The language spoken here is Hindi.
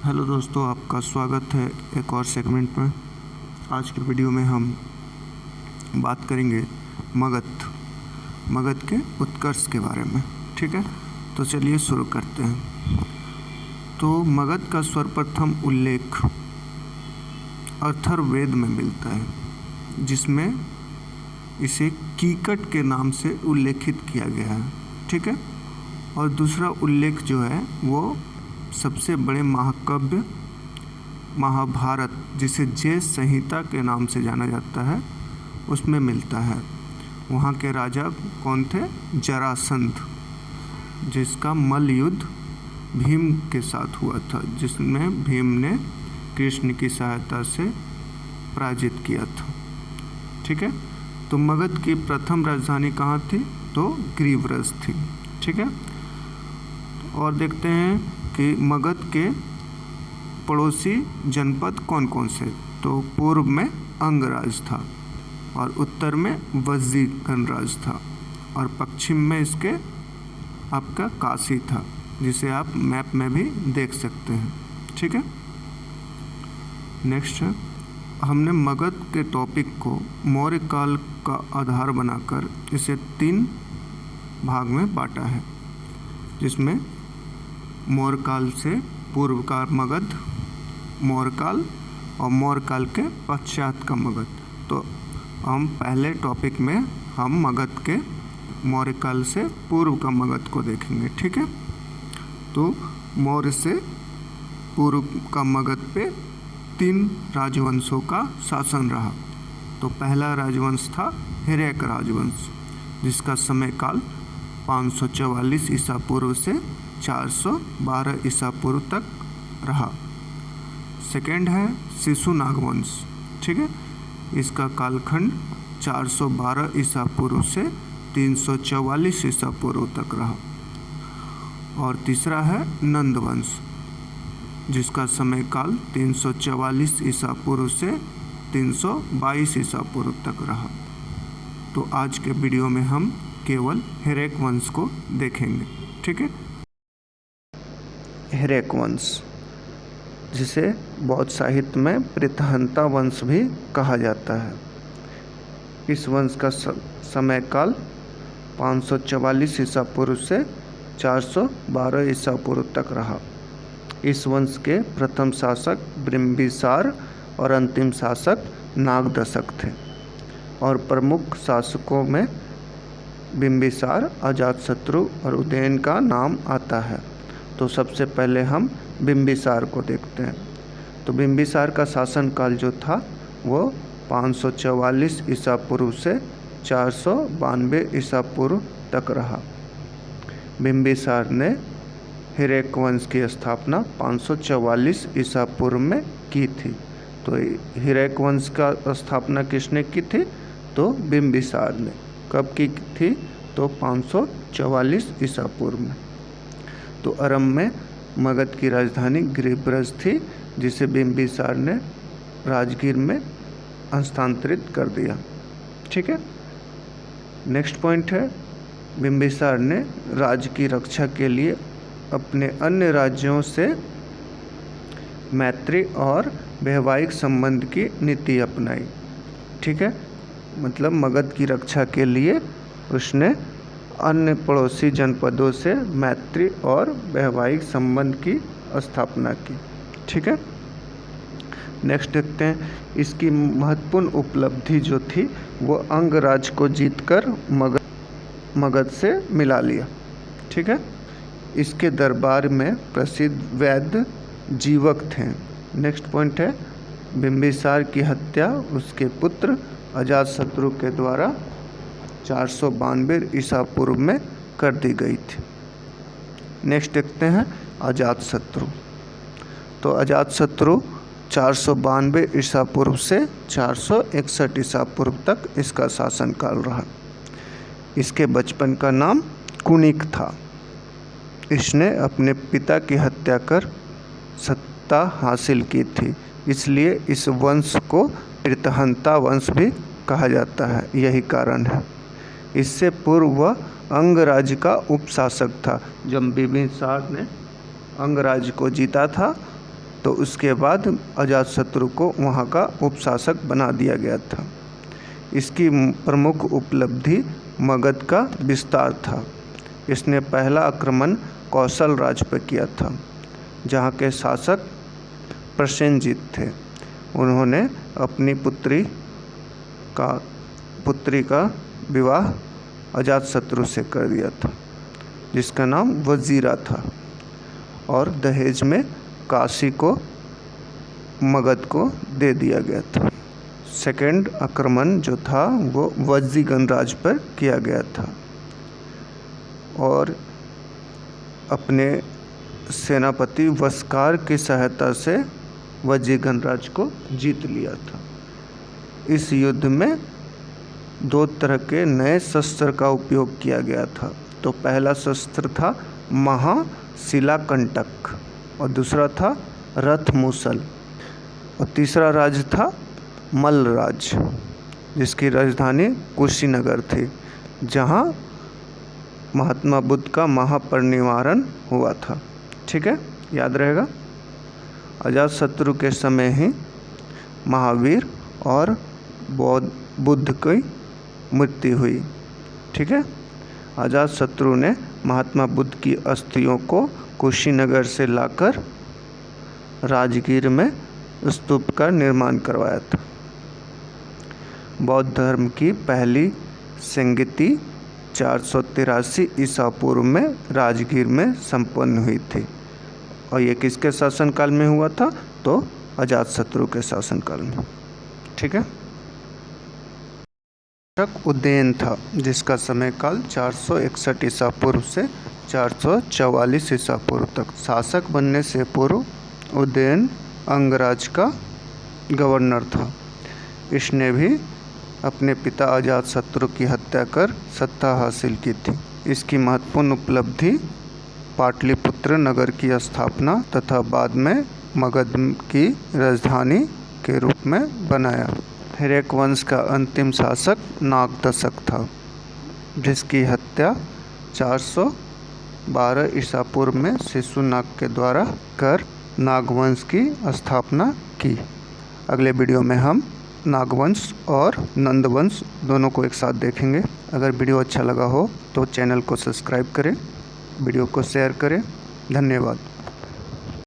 हेलो दोस्तों, आपका स्वागत है एक और सेगमेंट में। आज के वीडियो में हम बात करेंगे मगध के उत्कर्ष के बारे में। ठीक है, तो चलिए शुरू करते हैं। तो मगध का सर्वप्रथम उल्लेख अथर्ववेद में मिलता है, जिसमें इसे कीकट के नाम से उल्लेखित किया गया है। ठीक है, और दूसरा उल्लेख जो है वो सबसे बड़े महाकाव्य महाभारत, जिसे जय संहिता के नाम से जाना जाता है, उसमें मिलता है। वहाँ के राजा कौन थे? जरासंध, जिसका मल्ल युद्ध भीम के साथ हुआ था, जिसमें भीम ने कृष्ण की सहायता से पराजित किया था। ठीक है, तो मगध की प्रथम राजधानी कहाँ थी? तो ग्रीवरज थी। ठीक है, और देखते हैं कि मगध के पड़ोसी जनपद कौन कौन से। तो पूर्व में अंगराज था, और उत्तर में वज्जी गणराज था, और पश्चिम में इसके आपका काशी था, जिसे आप मैप में भी देख सकते हैं। ठीक है, नेक्स्ट है, हमने मगध के टॉपिक को मौर्य काल का आधार बनाकर इसे 3 भाग में बांटा है, जिसमें मौर्य काल से पूर्व का मगध, मौर्य काल और मौर्य काल के पश्चात का मगध। तो हम पहले टॉपिक में हम मगध के मौर्य काल से पूर्व का मगध को देखेंगे। ठीक है, तो मौर्य से पूर्व का मगध पे 3 राजवंशों का शासन रहा। तो पहला राजवंश था हिरण्यक राजवंश, जिसका समय काल 544 ईसा पूर्व से 412 ईसा पूर्व तक रहा। सेकेंड है शिशुनाग वंश। ठीक है, इसका कालखंड 412 ईसा पूर्व से 344 ईसा पूर्व तक रहा। और तीसरा है नंद वंश, जिसका समय काल 344 ईसा पूर्व से 322 ईसा पूर्व तक रहा। तो आज के वीडियो में हम केवल हिरण्यक वंश को देखेंगे। ठीक है, हिरण्यक वंश, जिसे बौद्ध साहित्य में पृथहंता वंश भी कहा जाता है। इस वंश का समय काल 544 ईसा पूर्व से 412 ईसा पूर्व तक रहा। इस वंश के प्रथम शासक बिंबिसार और अंतिम शासक नागदशक थे, और प्रमुख शासकों में बिंबिसार, अजातशत्रु और उदयन का नाम आता है। तो सबसे पहले हम बिंबिसार को देखते हैं। तो बिंबिसार का शासनकाल जो था वो 544 ईसा पूर्व से 492 ईसा पूर्व तक रहा। बिंबिसार ने हिरण्यक वंश की स्थापना 544 ईसा पूर्व में की थी। तो हिरण्यक वंश का स्थापना किसने की थी? तो बिंबिसार ने। कब की थी? तो 544 ईसा पूर्व में। तो आरंभ में मगध की राजधानी ग्रीवरज थी, जिसे बिंबिसार ने राजगीर में हस्तांतरित कर दिया। ठीक है, नेक्स्ट पॉइंट है, बिंबिसार ने राज्य की रक्षा के लिए अपने अन्य राज्यों से मैत्री और वैवाहिक संबंध की नीति अपनाई। ठीक है, मतलब मगध की रक्षा के लिए उसने अन्य पड़ोसी जनपदों से मैत्री और वैवाहिक संबंध की स्थापना की। ठीक है, नेक्स्ट देखते हैं, इसकी महत्वपूर्ण उपलब्धि जो थी वो अंगराज को जीतकर मगध से मिला लिया। ठीक है, इसके दरबार में प्रसिद्ध वैद्य जीवक थे। नेक्स्ट पॉइंट है, बिंबिसार की हत्या उसके पुत्र अजातशत्रु के द्वारा 492 ईसा पूर्व में कर दी गई थी। नेक्स्ट देखते हैं अजातशत्रु। तो अजातशत्रु 492 ईसा पूर्व से 461 ईसा पूर्व तक इसका शासनकाल रहा। इसके बचपन का नाम कुनिक था। इसने अपने पिता की हत्या कर सत्ता हासिल की थी, इसलिए इस वंश को पृथहंता वंश भी कहा जाता है। यही कारण है। इससे पूर्व वह अंगराज का उपशासक था। जब बिंबिसार ने अंगराज को जीता था तो उसके बाद अजातशत्रु को वहाँ का उपशासक बना दिया गया था। इसकी प्रमुख उपलब्धि मगध का विस्तार था। इसने पहला आक्रमण कौशल राज्य पर किया था, जहाँ के शासक प्रसेनजीत थे। उन्होंने अपनी पुत्री का विवाह अजातशत्रु से कर दिया था, जिसका नाम वजीरा था, और दहेज में काशी को मगध को दे दिया गया था। सेकेंड आक्रमण जो था वो वज्जी गणराज्य पर किया गया था और अपने सेनापति वस्कार की सहायता से वज्जी गणराज्य को जीत लिया था। इस युद्ध में 2 तरह के नए शस्त्र का उपयोग किया गया था। तो पहला शस्त्र था महाशिलाकंटक और दूसरा था रथ मूसल, और तीसरा राज्य था मल्ल राज्य, जिसकी राजधानी कुशीनगर थी, जहाँ महात्मा बुद्ध का महापरिनिर्वाण हुआ था। ठीक है, याद रहेगा। अजातशत्रु के समय ही महावीर और बुद्ध की मृत्यु हुई। ठीक है, अजातशत्रु ने महात्मा बुद्ध की अस्थियों को कुशीनगर से लाकर राजगीर में स्तूप का निर्माण करवाया था। बौद्ध धर्म की पहली संगति 483 ईसा पूर्व में राजगीर में संपन्न हुई थी, और ये किसके शासनकाल में हुआ था? तो अजातशत्रु के शासनकाल में। ठीक है, उदयन था, जिसका समय काल 461 ईसा पूर्व से 444 ईसा पूर्व तक। शासक बनने से पूर्व उदयन अंगराज का गवर्नर था। इसने भी अपने पिता अजातशत्रु की हत्या कर सत्ता हासिल की थी। इसकी महत्वपूर्ण उपलब्धि पाटलिपुत्र नगर की स्थापना तथा बाद में मगध की राजधानी के रूप में बनाया। हिरण्यक वंश का अंतिम शासक नागदशक था, जिसकी हत्या 412 ईसा पूर्व में शिशुनाग के द्वारा कर नागवंश की स्थापना की। अगले वीडियो में हम नागवंश और नंदवंश दोनों को एक साथ देखेंगे। अगर वीडियो अच्छा लगा हो तो चैनल को सब्सक्राइब करें, वीडियो को शेयर करें। धन्यवाद।